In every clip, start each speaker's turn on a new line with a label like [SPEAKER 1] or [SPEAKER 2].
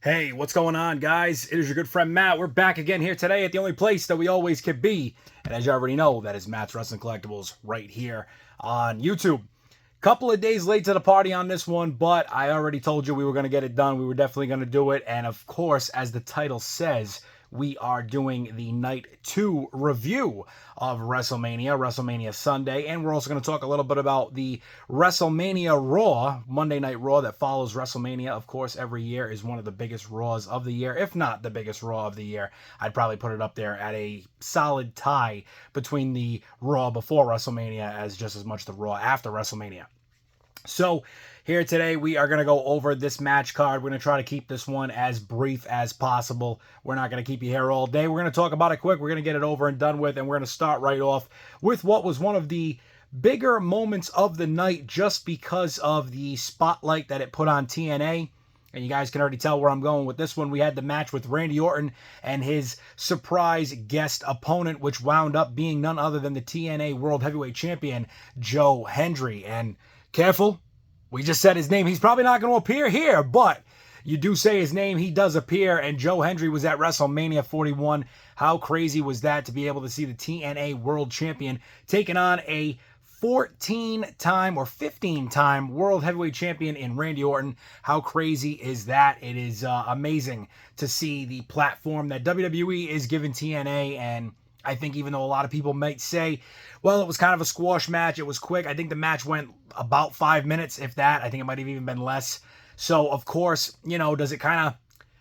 [SPEAKER 1] Hey, what's going on, guys? It is your good friend Matt. We're back again here today at the only place that we always could be. And as you already know, that is Matt's Wrestling Collectibles right here on YouTube. Couple of days late to the party on this one, but I already told you we were going to get it done. We were definitely going to do it. And of course, as the title says, we are doing the Night 2 review of WrestleMania Sunday, and we're also going to talk a little bit about the WrestleMania Raw, Monday Night Raw that follows WrestleMania. Of course, every year is one of the biggest Raws of the year, if not the biggest Raw of the year. I'd probably put it up there at a solid tie between the Raw before WrestleMania as just as much the Raw after WrestleMania. So here today, we are going to go over this match card. We're going to try to keep this one as brief as possible. We're not going to keep you here all day. We're going to talk about it quick. We're going to get it over and done with, and we're going to start right off with what was one of the bigger moments of the night just because of the spotlight that it put on TNA. And you guys can already tell where I'm going with this one. We had the match with Randy Orton and his surprise guest opponent, which wound up being none other than the TNA World Heavyweight Champion, Joe Hendry. And careful, we just said his name. He's probably not going to appear here, but you do say his name, he does appear, and Joe Hendry was at WrestleMania 41. How crazy was that to be able to see the TNA World Champion taking on a 14-time or 15-time World Heavyweight Champion in Randy Orton? How crazy is that? It is amazing to see the platform that WWE is giving TNA, and I think even though a lot of people might say, well, it was kind of a squash match, it was quick, I think the match went about 5 minutes, if that. I think it might have even been less. So, of course, you know, does it kind of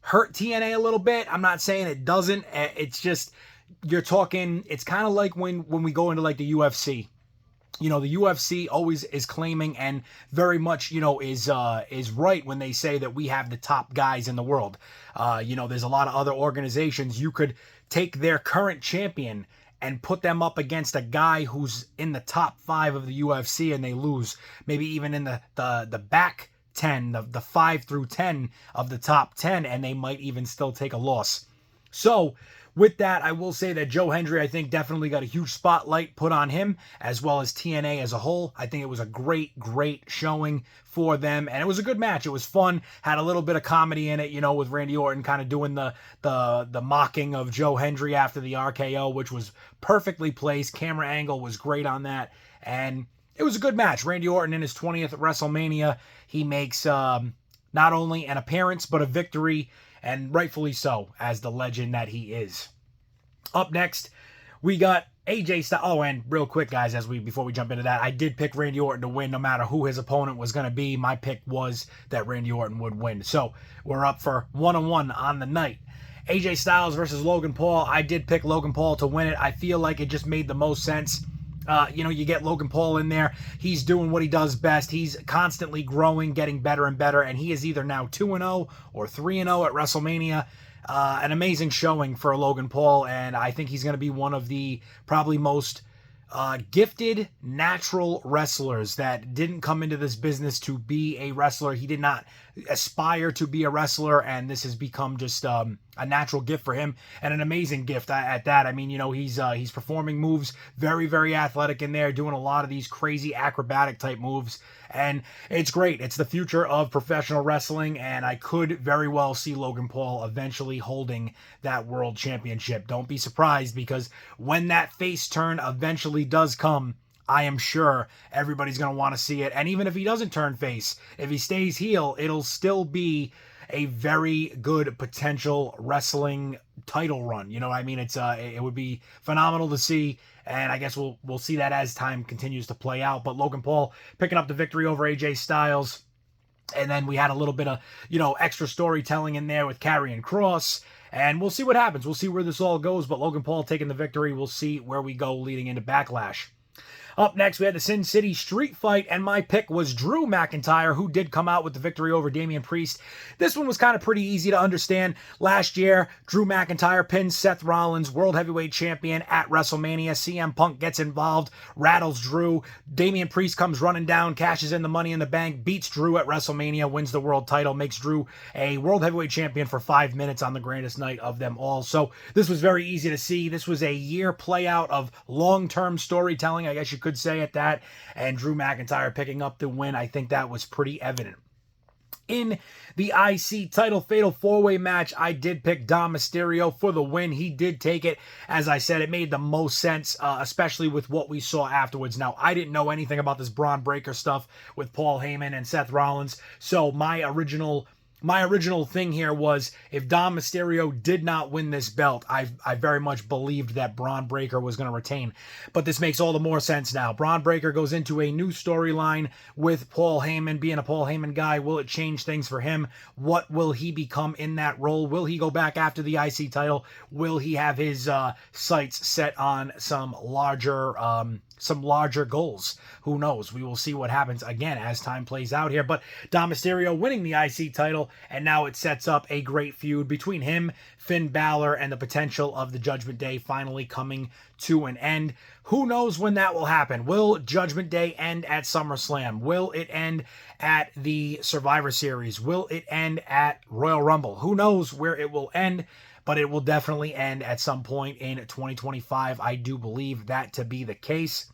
[SPEAKER 1] hurt TNA a little bit? I'm not saying it doesn't. It's just, you're talking, it's kind of like when we go into like the UFC. You know, the UFC always is claiming and very much, you know, is right when they say that we have the top guys in the world. You know, there's a lot of other organizations. You could take their current champion and put them up against a guy who's in the top 5 of the UFC and they lose. Maybe even in the back 10, the 5 through 10 of the top 10, and they might even still take a loss. So, with that, I will say that Joe Hendry, I think, definitely got a huge spotlight put on him, as well as TNA as a whole. I think it was a great showing for them, and it was a good match. It was fun, had a little bit of comedy in it, you know, with Randy Orton kind of doing the mocking of Joe Hendry after the RKO, which was perfectly placed. Camera angle was great on that, and it was a good match. Randy Orton in his 20th WrestleMania, he makes not only an appearance, but a victory, and rightfully so, as the legend that he is. Up next, we got AJ Styles. Oh, and real quick, guys, before we jump into that, I did pick Randy Orton to win no matter who his opponent was going to be. My pick was that Randy Orton would win. So we're up for 1-1 on the night. AJ Styles versus Logan Paul. I did pick Logan Paul to win it. I feel like it just made the most sense. You know, you get Logan Paul in there. He's doing what he does best. He's constantly growing, getting better and better, and he is either now 2-0 or 3-0 at WrestleMania. An amazing showing for Logan Paul, and I think he's going to be one of the probably most gifted, natural wrestlers that didn't come into this business to be a wrestler. He did not aspire to be a wrestler, and this has become just a natural gift for him, and an amazing gift at that. I mean, you know, he's performing moves, very athletic in there, doing a lot of these crazy acrobatic type moves, and it's great. It's the future of professional wrestling, and I could very well see Logan Paul eventually holding that world championship. Don't be surprised, because when that face turn eventually does come, I am sure everybody's going to want to see it. And even if he doesn't turn face, if he stays heel, it'll still be a very good potential wrestling title run. You know what I mean? It would be phenomenal to see, and I guess we'll see that as time continues to play out. But Logan Paul picking up the victory over AJ Styles. And then we had a little bit of, you know, extra storytelling in there with Karrion Kross. And we'll see what happens. We'll see where this all goes. But Logan Paul taking the victory. We'll see where we go leading into Backlash. Up next, we had the Sin City Street Fight, and my pick was Drew McIntyre, who did come out with the victory over Damian Priest. This one was kind of pretty easy to understand. Last year, Drew McIntyre pins Seth Rollins, World Heavyweight Champion, at WrestleMania. CM Punk gets involved, rattles Drew. Damian Priest comes running down, cashes in the Money in the Bank, beats Drew at WrestleMania, wins the world title, makes Drew a World Heavyweight Champion for 5 minutes on the grandest night of them all. So this was very easy to see. This was a year play out of long-term storytelling, I guess you could say, at that, and Drew McIntyre picking up the win. I think that was pretty evident. In the IC title fatal 4-way match, I did pick Dom Mysterio for the win. He did take it. As I said, it made the most sense, especially with what we saw afterwards. Now, I didn't know anything about this Braun Breaker stuff with Paul Heyman and Seth Rollins, so my original thing here was, if Dom Mysterio did not win this belt, I very much believed that Braun Breaker was going to retain. But this makes all the more sense now. Braun Breaker goes into a new storyline with Paul Heyman. Being a Paul Heyman guy, will it change things for him? What will he become in that role? Will he go back after the IC title? Will he have his sights set on some larger goals? Who knows? We will see what happens again as time plays out here. But Dom Mysterio winning the IC title, and now it sets up a great feud between him, Finn Balor, and the potential of the Judgment Day finally coming to an end. Who knows when that will happen? Will Judgment Day end at SummerSlam? Will it end at the Survivor Series? Will it end at Royal Rumble? Who knows where it will end? But it will definitely end at some point in 2025. I do believe that to be the case.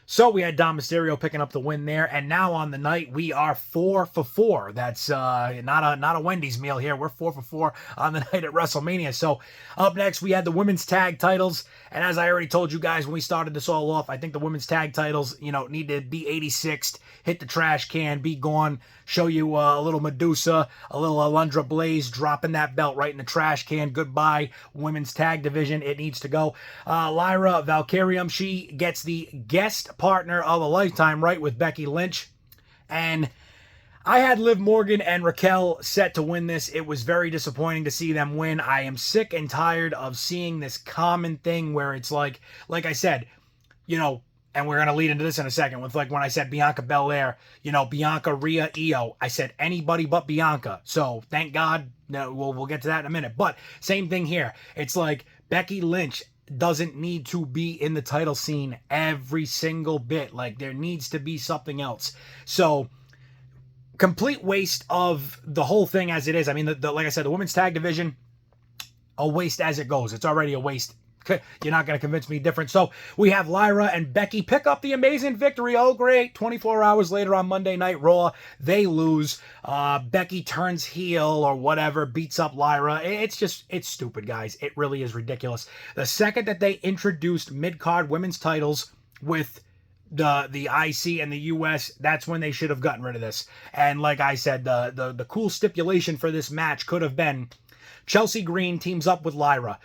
[SPEAKER 1] So we had Dom Mysterio picking up the win there, and now on the night we are 4 for 4. That's not a Wendy's meal here. We're 4 for 4 on the night at WrestleMania. So up next we had the women's tag titles, and as I already told you guys when we started this all off, I think the women's tag titles, need to be 86th, hit the trash can, be gone. Show you a little Medusa, a little Alundra Blaze dropping that belt right in the trash can. Goodbye, women's tag division. It needs to go. Lyra Valkyrium, she gets the guest partner of a lifetime, right, with Becky Lynch. And I had Liv Morgan and Raquel set to win this. It was very disappointing to see them win. I am sick and tired of seeing this common thing where it's like I said, and we're going to lead into this in a second with when I said Bianca Belair, Bianca, Rhea, Io, I said anybody but Bianca. So thank God, we'll get to that in a minute. But same thing here. It's like Becky Lynch doesn't need to be in the title scene every single bit. There needs to be something else. So complete waste of the whole thing as it is. I mean, like I said, the women's tag division, a waste as it goes. It's already a waste. You're not going to convince me different. So we have Lyra and Becky pick up the amazing victory. Oh, great. 24 hours later on Monday Night Raw, they lose. Becky turns heel or whatever, beats up Lyra. It's stupid, guys. It really is ridiculous. The second that they introduced mid-card women's titles with the IC and the US, that's when they should have gotten rid of this. And like I said, the cool stipulation for this match could have been Chelsea Green teams up with Lyra.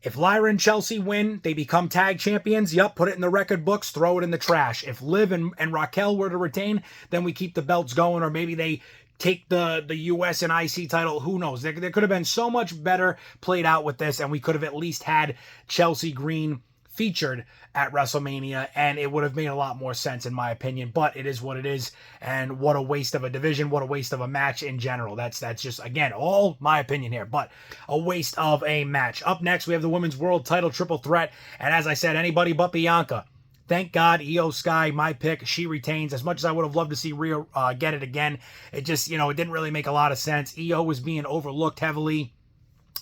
[SPEAKER 1] If Lyra and Chelsea win, they become tag champions. Yup, put it in the record books, throw it in the trash. If Liv and Raquel were to retain, then we keep the belts going, or maybe they take the US and IC title. Who knows? There could have been so much better played out with this, and we could have at least had Chelsea Green featured at WrestleMania, and it would have made a lot more sense in my opinion. But it is what it is, and what a waste of a division, what a waste of a match in general. That's just, again, all my opinion here, but a waste of a match. Up next, we have the Women's World Title Triple Threat, and as I said, anybody but Bianca. Thank God, Io Sky, my pick, she retains. As much as I would have loved to see Rhea get it again, it just, it didn't really make a lot of sense. Io was being overlooked heavily.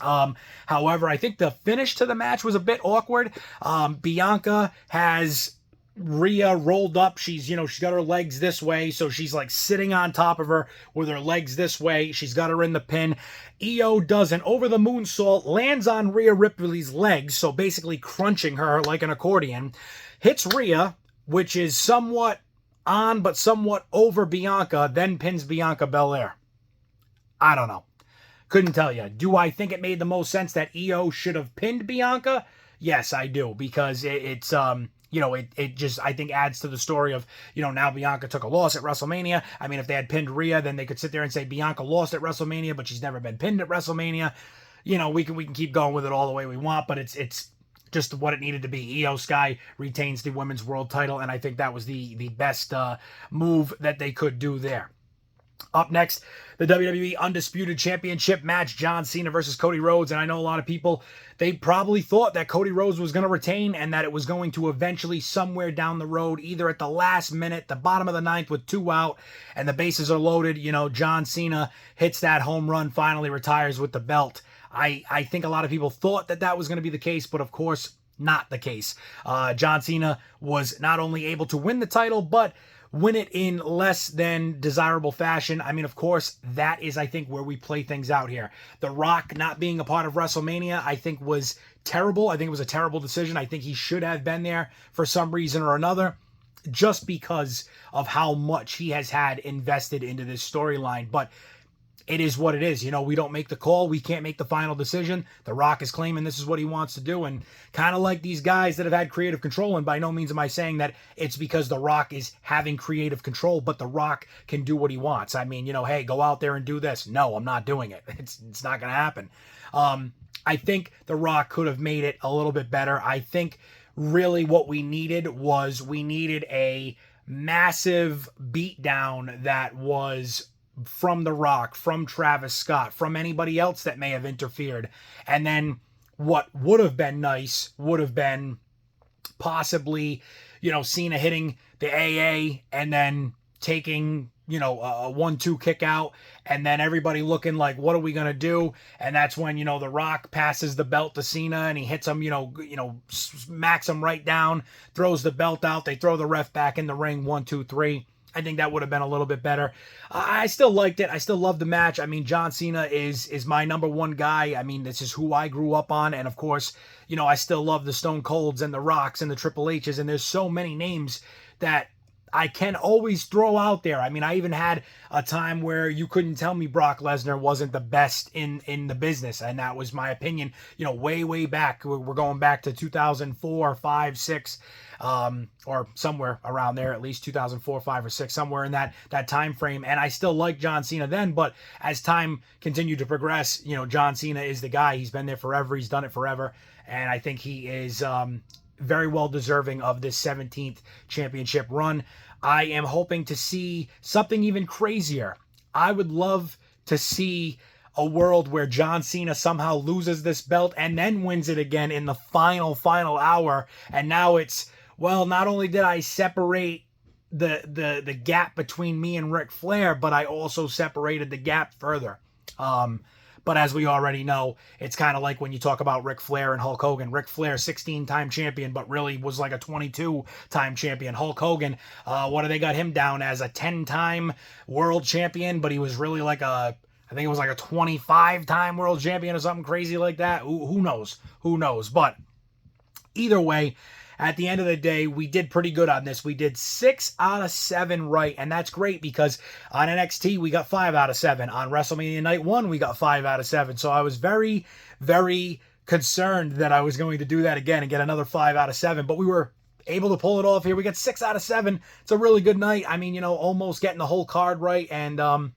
[SPEAKER 1] However, I think the finish to the match was a bit awkward. Bianca has Rhea rolled up. She's got her legs this way, so she's sitting on top of her with her legs this way. She's got her in the pin. Io does an over the moonsault, lands on Rhea Ripley's legs, so basically crunching her like an accordion. Hits Rhea, which is somewhat on but somewhat over Bianca, then pins Bianca Belair. I don't know. Couldn't tell you. Do I think it made the most sense that Io should have pinned Bianca? Yes, I do, because it just, I think, adds to the story of, now Bianca took a loss at WrestleMania. I mean, if they had pinned Rhea, then they could sit there and say Bianca lost at WrestleMania, but she's never been pinned at WrestleMania. We can keep going with it all the way we want, but it's just what it needed to be. Io Sky retains the Women's World title, and I think that was the best move that they could do there. Up next, the WWE Undisputed Championship match, John Cena versus Cody Rhodes. And I know a lot of people, they probably thought that Cody Rhodes was going to retain and that it was going to eventually somewhere down the road, either at the last minute, the bottom of the ninth with 2 out, and the bases are loaded. John Cena hits that home run, finally retires with the belt. I think a lot of people thought that was going to be the case, but of course, not the case. John Cena was not only able to win the title, but win it in less than desirable fashion. I mean, of course, that is, I think, where we play things out here. The Rock not being a part of WrestleMania, I think, was terrible. I think it was a terrible decision. I think he should have been there for some reason or another, just because of how much he has had invested into this storyline. But it is what it is. You know, we don't make the call. We can't make the final decision. The Rock is claiming this is what he wants to do. And kind of like these guys that have had creative control, and by no means am I saying that it's because The Rock is having creative control, but The Rock can do what he wants. I mean, you know, hey, go out there and do this. No, I'm not doing it. It's not going to happen. I think The Rock could have made it a little bit better. I think really what we needed a massive beatdown that was from The Rock, from Travis Scott, from anybody else that may have interfered. And then what would have been nice would have been possibly, you know, Cena hitting the AA and then taking, you know, a 1-2 kick out, and then everybody looking like, what are we going to do? And that's when, you know, The Rock passes the belt to Cena and he hits him, you know, smacks him right down, throws the belt out. They throw the ref back in the ring, 1, 2, 3. I think that would have been a little bit better. I still liked it. I still love the match. I mean, John Cena is my number one guy. I mean, this is who I grew up on. And of course, you know, I still love the Stone Colds and the Rocks and the Triple H's. And there's so many names that I can always throw out there. I mean, I even had a time where you couldn't tell me Brock Lesnar wasn't the best in the business. And that was my opinion, you know, way back. We're going back to 2004, 5, 6, or somewhere around there, at least 2004, 5, or 6, somewhere in that time frame. And I still like John Cena then, but as time continued to progress, you know, John Cena is the guy. He's been there forever. He's done it forever. And I think he is very well deserving of this 17th championship run. I am hoping to see something even crazier. I would love to see a world where John Cena somehow loses this belt and then wins it again in the final hour. And now it's, well, not only did I separate the gap between me and Ric Flair, but I also separated the gap further. But as we already know, it's kind of like when you talk about Ric Flair and Hulk Hogan. Ric Flair, 16-time champion, but really was like a 22-time champion. Hulk Hogan, what do they got him down as? A 10-time world champion, but he was really like I think it was like a 25-time world champion or something crazy like that. Who knows? Who knows? But either way, at the end of the day, we did pretty good on this. We did 6 out of 7 right, and that's great because on NXT, we got 5 out of 7. On WrestleMania Night 1, we got 5 out of 7. So I was very, very concerned that I was going to do that again and get another 5 out of 7, but we were able to pull it off here. We got 6 out of 7. It's a really good night. I mean, you know, almost getting the whole card right, and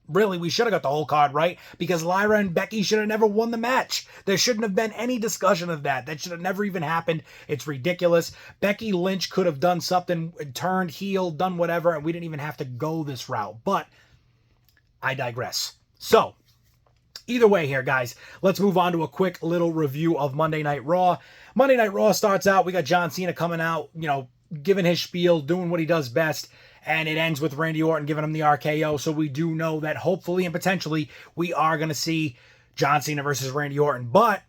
[SPEAKER 1] really, we should have got the whole card right because Lyra and Becky should have never won the match. There shouldn't have been any discussion of that. That should have never even happened. It's ridiculous. Becky Lynch could have done something, turned heel, done whatever, and we didn't even have to go this route. But I digress. So, either way here, guys, let's move on to a quick little review of Monday Night Raw. Monday Night Raw starts out. We got John Cena coming out, you know, giving his spiel, doing what he does best. And it ends with Randy Orton giving him the RKO. So we do know that hopefully and potentially we are going to see John Cena versus Randy Orton. But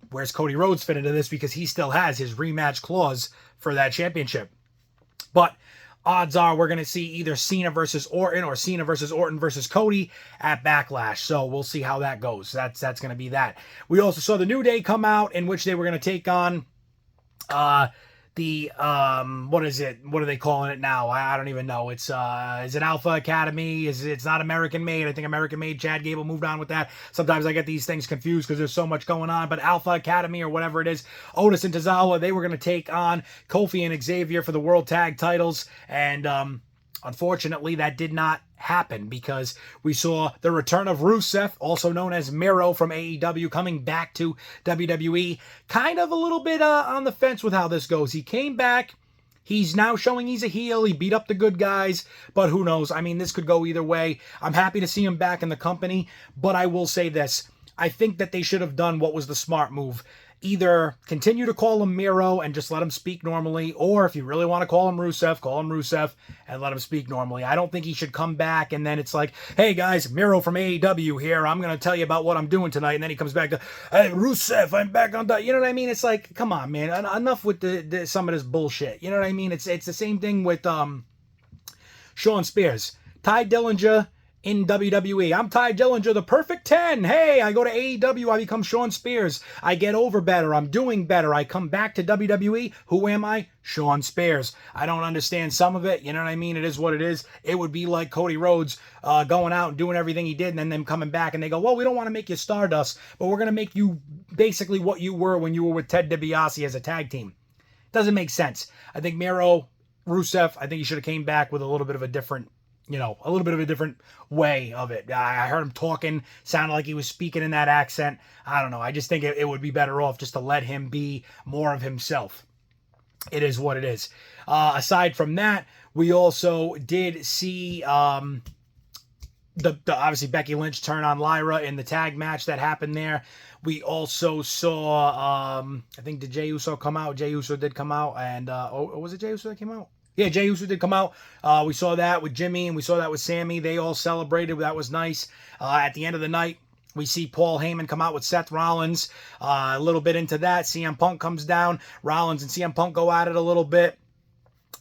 [SPEAKER 1] where's Cody Rhodes fit into this? Because he still has his rematch clause for that championship. But odds are we're going to see either Cena versus Orton or Cena versus Orton versus Cody at Backlash. So we'll see how that goes. That's going to be that. We also saw the New Day come out in which they were going to take on what is it? What are they calling it now? I don't even know. It's is it Alpha Academy? It's not American Made? I think American Made. Chad Gable moved on with that. Sometimes I get these things confused because there's so much going on. But Alpha Academy or whatever it is, Otis and Tozawa, they were going to take on Kofi and Xavier for the World Tag Titles, and unfortunately that did not happen because we saw the return of Rusev, also known as Miro from AEW, coming back to WWE. Kind of a little bit on the fence with how this goes. He came back. He's now showing he's a heel. He beat up the good guys, but who knows? I mean, this could go either way. I'm happy to see him back in the company, but I will say this. I think that they should have done what was the smart move. Either continue to call him Miro and just let him speak normally, or if you really want to call him Rusev and let him speak normally. I don't think he should come back and then it's like, hey guys, Miro from AEW here. I'm going to tell you about what I'm doing tonight. And then he comes back to, hey, Rusev, I'm back on that. You know what I mean? It's like, come on, man. Enough with some of this bullshit. You know what I mean? It's the same thing with Sean Spears. Ty Dillinger in WWE. I'm Ty Dillinger, the perfect 10. Hey, I go to AEW, I become Sean Spears. I get over better. I'm doing better. I come back to WWE. Who am I? Sean Spears. I don't understand some of it. You know what I mean? It is what it is. It would be like Cody Rhodes going out and doing everything he did and then them coming back and they go, well, we don't want to make you Stardust, but we're going to make you basically what you were when you were with Ted DiBiase as a tag team. Doesn't make sense. I think Miro, Rusev, I think he should have came back with a little bit of a different, a little bit of a different way of it. I heard him talking, sounded like he was speaking in that accent. I don't know. I just think it would be better off just to let him be more of himself. It is what it is. Aside from that, we also did see obviously Becky Lynch turn on Lyra in the tag match that happened there. We also saw, I think, did Jey Uso come out? Jey Uso did come out, and, was it Jey Uso that came out? Yeah, Jey Uso did come out. We saw that with Jimmy, and we saw that with Sammy. They all celebrated. That was nice. At the end of the night, we see Paul Heyman come out with Seth Rollins. A little bit into that, CM Punk comes down. Rollins and CM Punk go at it a little bit.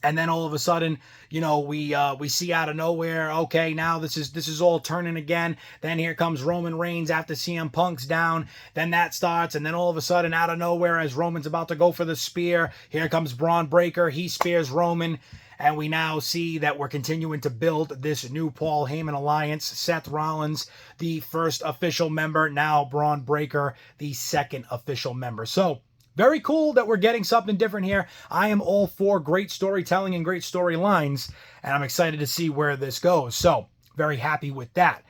[SPEAKER 1] And then all of a sudden, we see out of nowhere, okay, now this is all turning again. Then here comes Roman Reigns after CM Punk's down. Then that starts, and then all of a sudden, out of nowhere, as Roman's about to go for the spear, here comes Braun Breaker. He spears Roman. And we now see that we're continuing to build this new Paul Heyman alliance. Seth Rollins, the first official member. Now Braun Breaker, the second official member. So, very cool that we're getting something different here. I am all for great storytelling and great storylines, and I'm excited to see where this goes. So, very happy with that.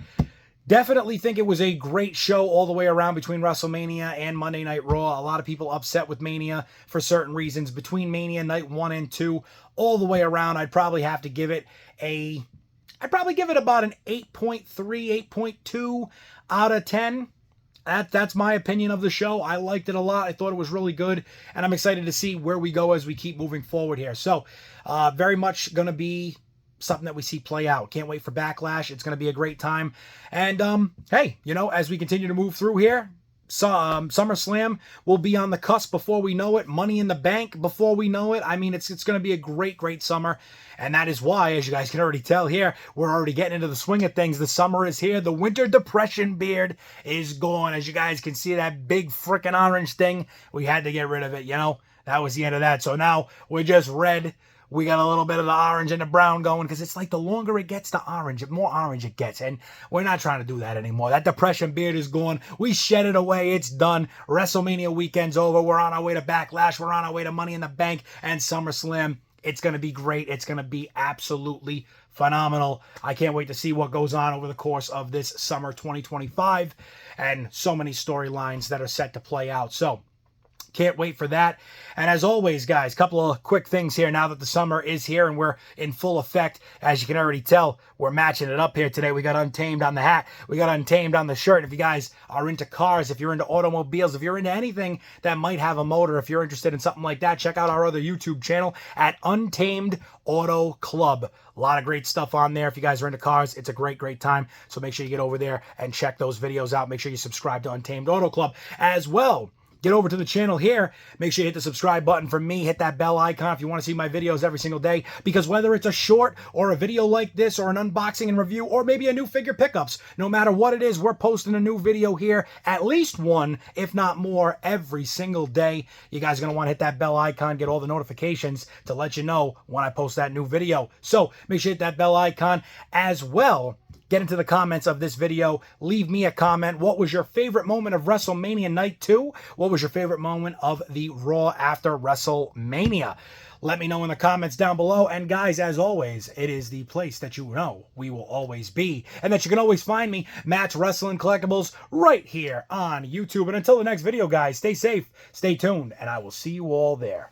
[SPEAKER 1] Definitely think it was a great show all the way around between WrestleMania and Monday Night Raw. A lot of people upset with Mania for certain reasons. Between Mania Night 1 and 2, all the way around, I'd probably have to give it about an 8.3, 8.2 out of 10. That's my opinion of the show. I liked it a lot. I thought it was really good, and I'm excited to see where we go as we keep moving forward here. So, very much going to be something that we see play out. Can't wait for Backlash. It's going to be a great time. And, hey, as we continue to move through here, SummerSlam will be on the cusp before we know it. Money in the Bank before we know it. I mean, it's going to be a great, great summer. And that is why, as you guys can already tell here, we're already getting into the swing of things. The summer is here. The winter depression beard is gone. As you guys can see, that big freaking orange thing, we had to get rid of it, That was the end of that. So now we're just red. We got a little bit of the orange and the brown going because it's like the longer it gets, the more orange it gets. And we're not trying to do that anymore. That depression beard is gone. We shed it away. It's done. WrestleMania weekend's over. We're on our way to Backlash. We're on our way to Money in the Bank and SummerSlam. It's going to be great. It's going to be absolutely phenomenal. I can't wait to see what goes on over the course of this summer 2025. And so many storylines that are set to play out. So, can't wait for that. And as always, guys, couple of quick things here now that the summer is here and we're in full effect. As you can already tell, we're matching it up here today. We got Untamed on the hat. We got Untamed on the shirt. If you guys are into cars, if you're into automobiles, if you're into anything that might have a motor, if you're interested in something like that, check out our other YouTube channel at Untamed Auto Club. A lot of great stuff on there. If you guys are into cars, it's a great, great time. So make sure you get over there and check those videos out. Make sure you subscribe to Untamed Auto Club as well. Get over to the channel here. Make sure you hit the subscribe button for me. Hit that bell icon if you want to see my videos every single day. Because whether it's a short or a video like this or an unboxing and review or maybe a new figure pickups, no matter what it is, we're posting a new video here. At least one, if not more, every single day. You guys are going to want to hit that bell icon, get all the notifications to let you know when I post that new video. So make sure you hit that bell icon as well. Get into the comments of this video. Leave me a comment. What was your favorite moment of WrestleMania Night 2? What was your favorite moment of the Raw after WrestleMania? Let me know in the comments down below. And guys, as always, it is the place that you know we will always be. And that you can always find me, Matt's Wrestling Collectibles, right here on YouTube. And until the next video, guys, stay safe, stay tuned, and I will see you all there.